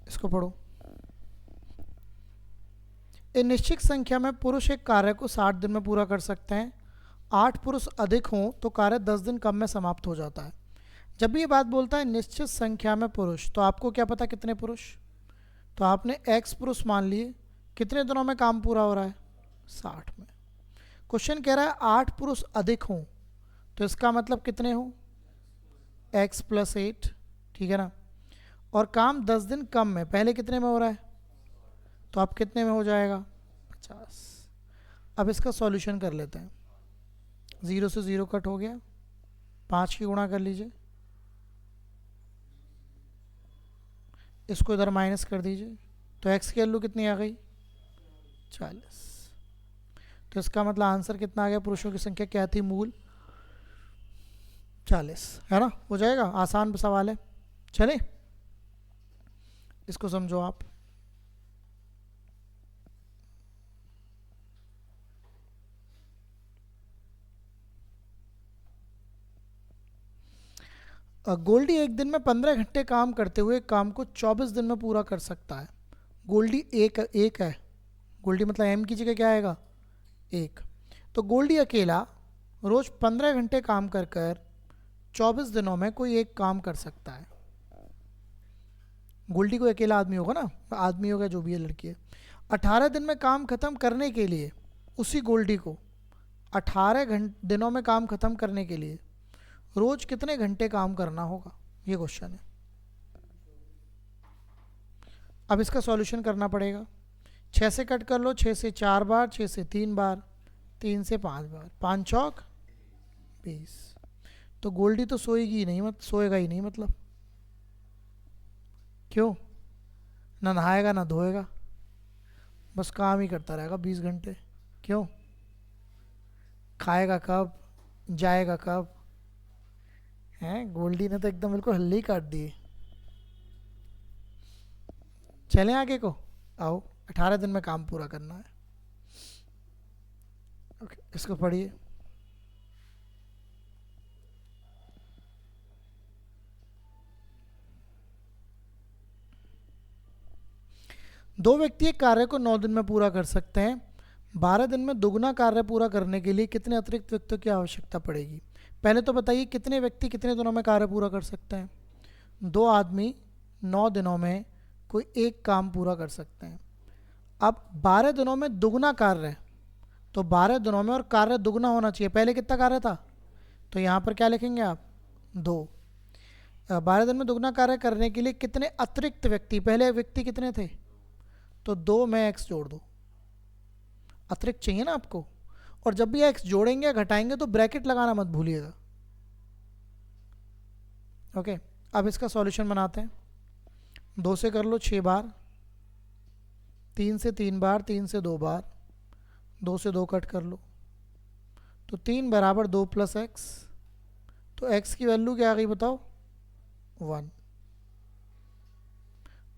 इसको पढ़ो। एक निश्चित संख्या में पुरुष एक कार्य को 60 दिन में पूरा कर सकते हैं। 8 पुरुष अधिक हों तो कार्य 10 दिन कम में समाप्त हो जाता है। जब भी ये बात बोलता है निश्चित संख्या में पुरुष, तो आपको क्या पता कितने पुरुष, तो आपने x पुरुष मान लिए, कितने दिनों में काम पूरा हो रहा है, 60 में। क्वेश्चन कह रहा है 8 पुरुष अधिक हों, तो इसका मतलब कितने हों, x + 8, ठीक है ना, और काम 10 दिन कम में, पहले कितने में हो रहा है, तो आप कितने में हो जाएगा, 50। अब इसका सॉल्यूशन कर लेते हैं। 0 से 0 कट हो गया, 5 की गुणा कर लीजिए, इसको इधर माइनस कर दीजिए, तो x की वैल्यू कितनी आ गई, 40। तो इसका मतलब आंसर कितना आ गया, पुरुषों की संख्या क्या थी, मूल 40, है ना, हो जाएगा। आसान सवाल है, चले इसको समझो आप। गोल्डी एक दिन में 15 घंटे काम करते हुए काम को 24 दिन में पूरा कर सकता है। गोल्डी एक है, गोल्डी मतलब एम की जगह क्या आएगा, 1। तो गोल्डी अकेला रोज 15 घंटे काम कर 24 दिनों में कोई एक काम कर सकता है। गोल्डी कोई अकेला आदमी होगा ना, आदमी होगा जो भी है, लड़की है। 18 दिन में काम खत्म करने के लिए उसी गोल्डी को 18 दिनों में काम खत्म करने के लिए रोज कितने घंटे काम करना होगा, ये क्वेश्चन है। अब इसका सॉल्यूशन करना पड़ेगा। 6 से कट कर लो, 6 से 4 बार, 6 से 3 बार, 3 से 5 बार, 5 चौक 20। तो गोल्डी तो सोएगी नहीं, सोएगा ही नहीं, मतलब क्यों, ना नहाएगा ना धोएगा, बस काम ही करता रहेगा 20 घंटे। क्यों, खाएगा कब, जाएगा कब, हैं? गोल्डी ने तो एकदम बिल्कुल हल्ले ही काट दिए। चलें आगे को, आओ 18 दिन में काम पूरा करना है। ओके, इसको पढ़िए। दो व्यक्ति एक कार्य को 9 दिन में पूरा कर सकते हैं। 12 दिन में दुगना कार्य पूरा करने के लिए कितने अतिरिक्त व्यक्तियों की आवश्यकता पड़ेगी। पहले तो बताइए कितने व्यक्ति कितने दिनों में कार्य पूरा कर सकते हैं। 2 आदमी 9 दिनों में कोई एक काम पूरा कर सकते हैं। अब 12 दिनों में दुगना कार्य है, तो 12 दिनों में और कार्य दुगना होना चाहिए। पहले कितना कार्य था, तो यहाँ पर क्या लिखेंगे आप, 2। 12 दिन में दुगना कार्य करने के लिए कितने अतिरिक्त व्यक्ति, पहले व्यक्ति कितने थे, तो 2 में x जोड़ दो, अतिरिक्त चाहिए ना आपको। और जब भी x जोड़ेंगे या घटाएंगे तो ब्रैकेट लगाना मत भूलिएगा। ओके, अब इसका सॉल्यूशन बनाते हैं। 2 से कर लो 6 बार, 3 से 3 बार, 3 से 2 बार, 2 से 2 कट कर लो, तो 3 बराबर 2 + x, तो x की वैल्यू क्या आ गई बताओ, 1।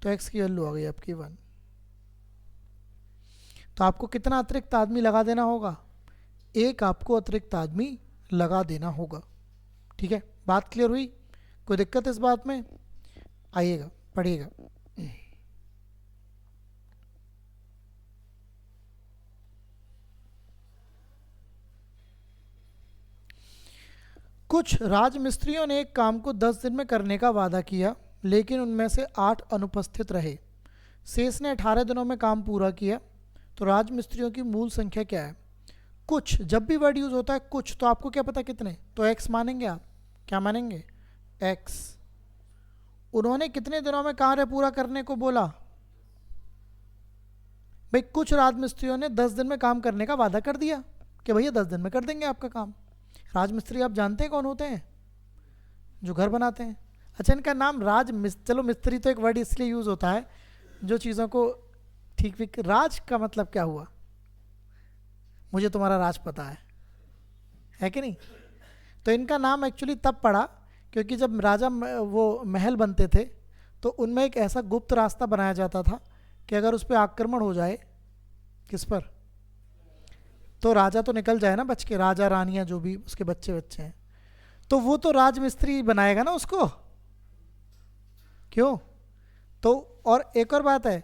तो x की वैल्यू आ गई आपकी 1। तो आपको कितना अतिरिक्त आदमी लगा देना होगा? एक आपको अतिरिक्त आदमी लगा देना होगा। ठीक है, बात क्लियर हुई? कोई दिक्कत इस बात में? आइएगा पढ़िएगा। कुछ राजमिस्त्रियों ने एक काम को 10 दिन में करने का वादा किया, लेकिन उनमें से 8 अनुपस्थित रहे। शेष ने 18 दिनों में काम पूरा किया। तो राजमिस्त्रियों की मूल संख्या क्या है? कुछ, जब भी वर्ड यूज होता है कुछ, तो आपको क्या पता कितने, तो x मानेंगे आप। क्या मानेंगे? x। उन्होंने कितने दिनों में कार्य पूरा करने को बोला? भाई कुछ राजमिस्त्रियों ने 10 दिन में काम करने का वादा कर दिया कि भैया 10 दिन में कर देंगे आपका काम। राजमिस्त्री आप जानते हैं कौन होते हैं? जो घर बनाते हैं। अच्छा, इनका नाम चलो मिस्त्री तो एक वर्ड इसलिए यूज होता है जो चीज़ों को ठीक ठीक। राज का मतलब क्या हुआ? मुझे तुम्हारा राज पता है कि नहीं? तो इनका नाम एक्चुअली तब पड़ा क्योंकि जब राजा वो महल बनते थे तो उनमें एक ऐसा गुप्त रास्ता बनाया जाता था कि अगर उस पर आक्रमण हो जाए, किस पर, तो राजा तो निकल जाए ना बच के, राजा रानियां जो भी उसके बच्चे बच्चे हैं, तो वो तो राजमिस्त्री बनाएगा ना उसको, क्यों? तो और एक और बात है,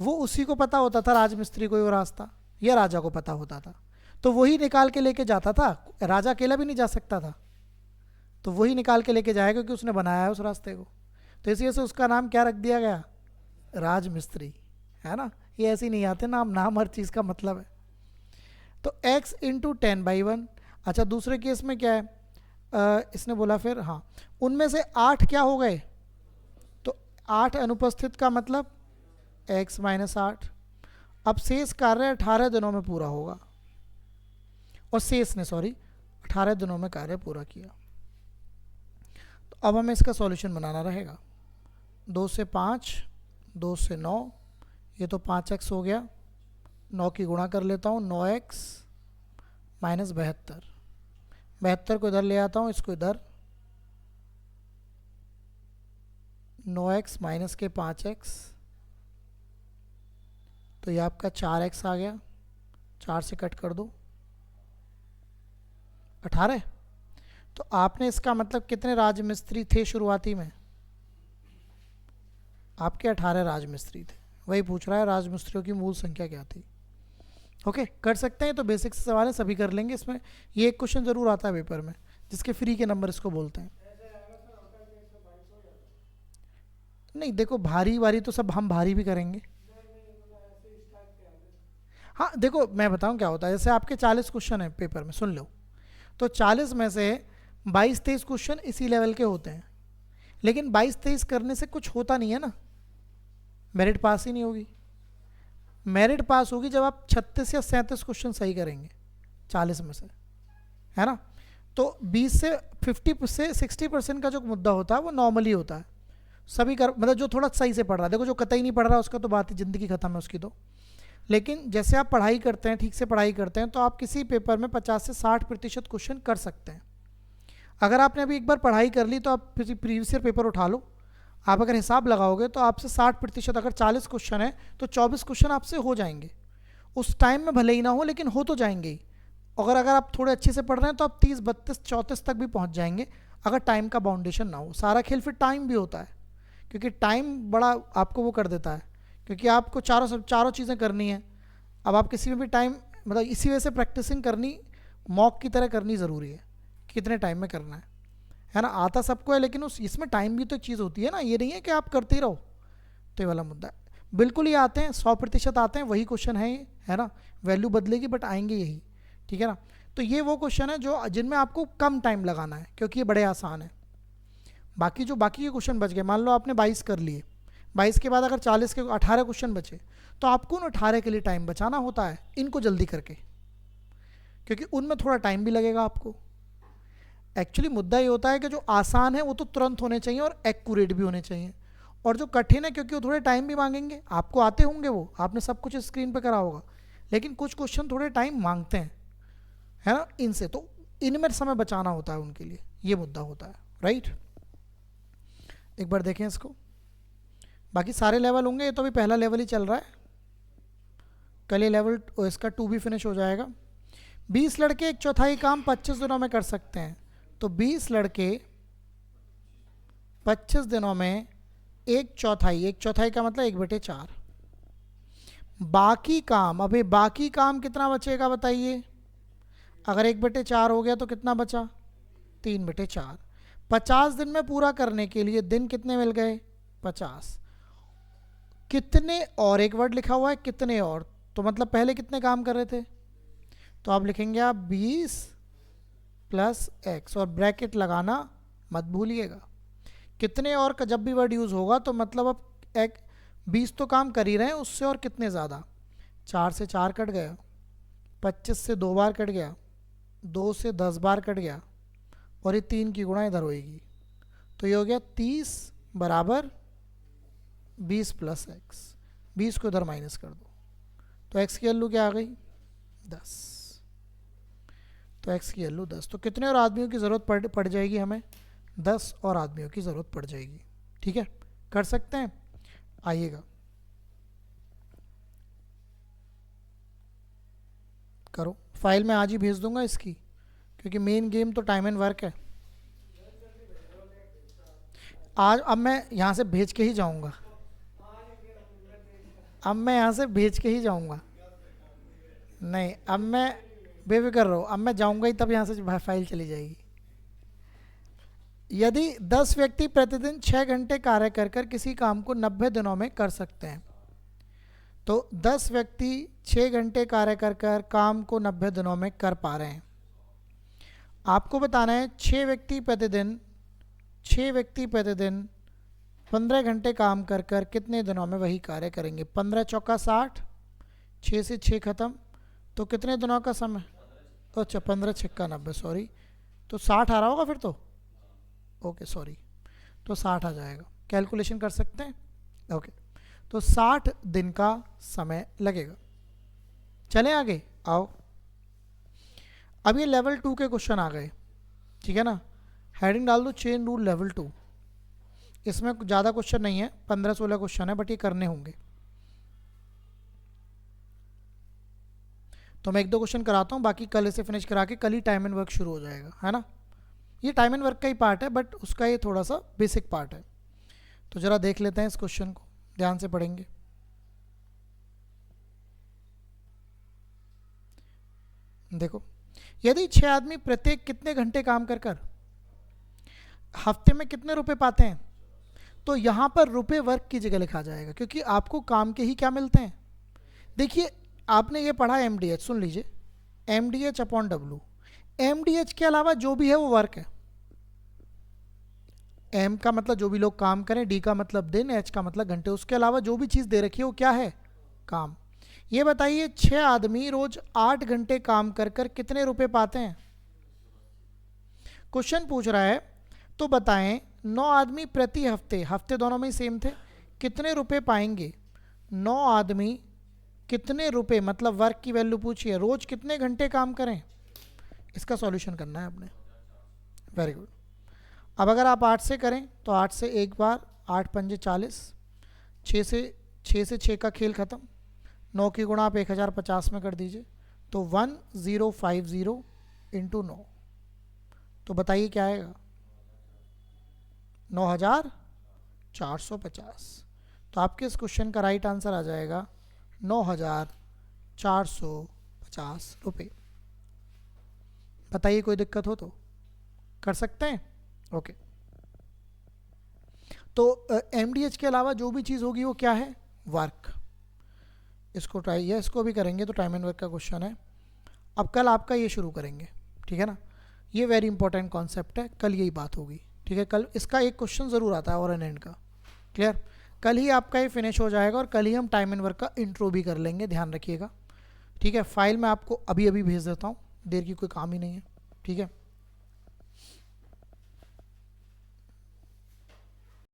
वो उसी को पता होता था राजमिस्त्री को वो रास्ता, या राजा को पता होता था, तो वही निकाल के लेके जाता था। राजा अकेला भी नहीं जा सकता था, तो वही निकाल के लेके जाएगा क्योंकि उसने बनाया है उस रास्ते को। तो इसी वजह से उसका नाम क्या रख दिया गया? राजमिस्त्री, है ना? ये ऐसे ही नहीं आते नाम, नाम हर चीज़ का मतलब है। तो x इंटू 10/1। अच्छा, दूसरे केस में क्या है? इसने बोला फिर, हाँ, उनमें से 8 क्या हो गए? तो 8 अनुपस्थित का मतलब x माइनस 8। अब शेष कार्य 18 दिनों में पूरा होगा, और शेष ने 18 दिनों में कार्य पूरा किया। तो अब हमें इसका सॉल्यूशन बनाना रहेगा। 2 से 5, 2 से 9, ये तो 5x हो गया, 9 की गुणा कर लेता हूँ, 9x माइनस 72। 72 को इधर ले आता हूँ, इसको इधर, 9x माइनस के 5x, तो ये आपका 4x आ गया, 4 से कट कर दो, 18। तो आपने इसका मतलब कितने राजमिस्त्री थे शुरुआती में? आपके 18 राजमिस्त्री थे। वही पूछ रहा है राजमिस्त्रियों की मूल संख्या क्या थी। ओके, कर सकते हैं, तो बेसिक सवाल है, सभी कर लेंगे। इसमें ये एक क्वेश्चन जरूर आता है पेपर में, जिसके फ्री के नंबर इसको बोलते हैं। नहीं देखो, भारी वारी तो सब हम भारी भी करेंगे। हाँ देखो, मैं बताऊं क्या होता है, जैसे आपके 40 क्वेश्चन है पेपर में, सुन लो, तो 40 में से 22-23 क्वेश्चन इसी लेवल के होते हैं, लेकिन 22-23 करने से कुछ होता नहीं है ना, मेरिट पास ही नहीं होगी। मेरिट पास होगी जब आप 36 या 37 क्वेश्चन सही करेंगे 40 में से, है ना? तो 20 से 50 से 60% का जो मुद्दा होता है वो नॉर्मली होता है, सभी कर, मतलब जो थोड़ा सही से पढ़ रहा है। देखो जो कतई नहीं पढ़ रहा उसका तो बात ही, ज़िंदगी खत्म है उसकी तो। लेकिन जैसे आप पढ़ाई करते हैं, ठीक से पढ़ाई करते हैं, तो आप किसी पेपर में 50 से 60% क्वेश्चन कर सकते हैं। अगर आपने अभी एक बार पढ़ाई कर ली तो आप प्रीवियस ईयर पेपर उठा लो, आप अगर हिसाब लगाओगे तो आपसे 60%, अगर 40 क्वेश्चन है तो 24 क्वेश्चन आपसे हो जाएंगे। उस टाइम में भले ही ना हो, लेकिन हो तो जाएंगे ही। अगर आप थोड़े अच्छे से पढ़ रहे हैं तो आप 30, 32, 34 तक भी पहुंच जाएंगे, अगर टाइम का बाउंडेशन ना हो। सारा खेल फिर टाइम भी होता है, क्योंकि टाइम बड़ा आपको वो कर देता है, क्योंकि आपको चारों चीज़ें करनी है। अब आप किसी में भी टाइम, मतलब इसी वजह से प्रैक्टिसिंग करनी मॉक की तरह करनी ज़रूरी है, कितने टाइम में करना है ना? आता सबको है, लेकिन उस इसमें टाइम भी तो एक चीज़ होती है ना, ये नहीं है कि आप करते ही रहो। तो ये वाला मुद्दा है। बिल्कुल ये आते हैं, 100% आते हैं, वही क्वेश्चन है ये, है ना? वैल्यू बदलेगी बट आएंगे यही, ठीक है ना? तो ये वो क्वेश्चन है जो जिनमें आपको कम टाइम लगाना है, क्योंकि ये बड़े आसान है। बाकी के क्वेश्चन बच गए, मान लो आपने 22 कर लिए, 22 के बाद अगर 40 के 18 क्वेश्चन बचे, तो आपको उन 18 के लिए टाइम बचाना होता है, इनको जल्दी करके, क्योंकि उनमें थोड़ा टाइम भी लगेगा आपको। एक्चुअली मुद्दा ये होता है कि जो आसान है वो तो तुरंत होने चाहिए और एक्यूरेट भी होने चाहिए, और जो कठिन है क्योंकि वो थोड़े टाइम भी मांगेंगे, आपको आते होंगे वो, आपने सब कुछ स्क्रीन पे करा होगा, लेकिन कुछ क्वेश्चन थोड़े टाइम मांगते हैं, है ना? इनसे तो इनमें समय बचाना होता है उनके लिए, ये मुद्दा होता है, राइट? एक बार देखें इसको, बाकी सारे लेवल होंगे, ये तो अभी पहला लेवल ही चल रहा है, कल ये लेवल इसका 2 भी फिनिश हो जाएगा। 20 लड़के एक चौथाई काम 25 दिनों में कर सकते हैं, तो 20 लड़के 25 दिनों में एक चौथाई का मतलब 1/4। बाकी काम, अभी बाकी काम कितना बचेगा बताइए? अगर 1/4 हो गया तो कितना बचा? 3/4। 50 दिन में पूरा करने के लिए दिन कितने मिल गए? 50। कितने और, एक वर्ड लिखा हुआ है कितने और, तो मतलब पहले कितने काम कर रहे थे, तो आप लिखेंगे आप 20 प्लस x और ब्रैकेट लगाना मत भूलिएगा। कितने और का जब भी वर्ड यूज़ होगा तो मतलब अब 20 तो काम कर ही रहे हैं, उससे और कितने ज़्यादा। 4 से 4 कट गया, 25 से 2 बार कट गया, 2 से 10 बार कट गया, और ये 3 की गुणा इधर होएगी, तो ये हो गया 30 बराबर 20 प्लस x। 20 को इधर माइनस कर दो, तो x की वैल्यू क्या आ गई? 10। तो x की वैल्यू 10। तो कितने और आदमियों की ज़रूरत पड़ जाएगी हमें? 10 और आदमियों की ज़रूरत पड़ जाएगी। ठीक है, कर सकते हैं, आइएगा करो। फाइल मैं आज ही भेज दूंगा इसकी, क्योंकि मेन गेम तो टाइम एंड वर्क है। आज अब मैं यहाँ से भेज के ही जाऊंगा, नहीं अब मैं बेफिक्र रहो, अब मैं जाऊंगा ही तब यहाँ से फाइल चली जाएगी। यदि 10 व्यक्ति प्रतिदिन 6 घंटे कार्य कर कर किसी काम को 90 दिनों में कर सकते हैं, तो 10 व्यक्ति 6 घंटे कार्य कर कर काम को 90 दिनों में कर पा रहे हैं। आपको बताना है 6 व्यक्ति प्रतिदिन 15 घंटे काम कर कर कितने दिनों में वही कार्य करेंगे। 15 चौका 60, 6 से 6 खत्म, तो कितने दिनों का समय? तो अच्छा 15 छक्का 90, सॉरी, तो 60 आ रहा होगा फिर तो, ओके सॉरी, तो 60 आ जाएगा। कैलकुलेशन कर सकते हैं, ओके, तो 60 दिन का समय लगेगा। चलें आगे, आओ। अब ये लेवल 2 के क्वेश्चन आ गए, ठीक है ना। हेडिंग डाल दो चेन रूल लेवल 2। इसमें ज़्यादा क्वेश्चन नहीं है, 15-16 क्वेश्चन है, बट ये करने होंगे। तो मैं 1-2 क्वेश्चन कराता हूँ, बाकी कल इसे फिनिश करा के कल ही टाइम एंड वर्क शुरू हो जाएगा, है ना। ये टाइम एंड वर्क का ही पार्ट है, बट उसका ये थोड़ा सा बेसिक पार्ट है। तो ज़रा देख लेते हैं इस क्वेश्चन को, ध्यान से पढ़ेंगे। देखो, यदि 6 आदमी प्रत्येक कितने घंटे काम कर कर हफ्ते में कितने रुपए पाते हैं, तो यहाँ पर रुपए वर्क की जगह लिखा जाएगा, क्योंकि आपको काम के ही क्या मिलते हैं। देखिए, आपने ये पढ़ा MDH, सुन लीजिए, MDH/W। MDH के अलावा जो भी है वो वर्क है। M का मतलब जो भी लोग काम करें, D का मतलब दिन, H का मतलब घंटे, उसके अलावा जो भी चीज़ दे रखी है वो क्या है? काम। ये बताइए 6 आदमी रोज 8 घंटे काम कर कर कितने रुपए पाते हैं। क्वेश्चन पूछ रहा है, तो बताएं 9 आदमी प्रति हफ्ते, हफ्ते दोनों में ही सेम थे, कितने रुपए पाएंगे। 9 आदमी कितने रुपए, मतलब वर्क की वैल्यू पूछी है, रोज कितने घंटे काम करें, इसका सॉल्यूशन करना है आपने। Very good. अब अगर आप 8 से करें तो 8 से एक बार, 8 पंजे 40, 6 से 6 का खेल ख़त्म, 9 की गुणा आप 1050 में कर दीजिए, तो 1050 इंटू 9, तो बताइए क्या आएगा? 9450। तो आपके इस क्वेश्चन का राइट आंसर आ जाएगा 9450 रुपये। बताइए कोई दिक्कत हो तो कर सकते हैं, ओके। तो MDH के अलावा जो भी चीज़ होगी वो क्या है? वर्क। इसको ट्राई, या इसको भी करेंगे तो टाइम एंड वर्क का क्वेश्चन है। अब कल आपका ये शुरू करेंगे, ठीक है ना। ये वेरी इंपॉर्टेंट कॉन्सेप्ट है, कल यही बात होगी, ठीक है। कल इसका एक क्वेश्चन ज़रूर आता है और एंड का, क्लियर। कल ही आपका ये फिनिश हो जाएगा और कल ही हम टाइम एंड वर्क का इंट्रो भी कर लेंगे, ध्यान रखिएगा, ठीक है। फाइल मैं आपको अभी अभी भेज देता हूँ, देर की कोई काम ही नहीं है, ठीक है।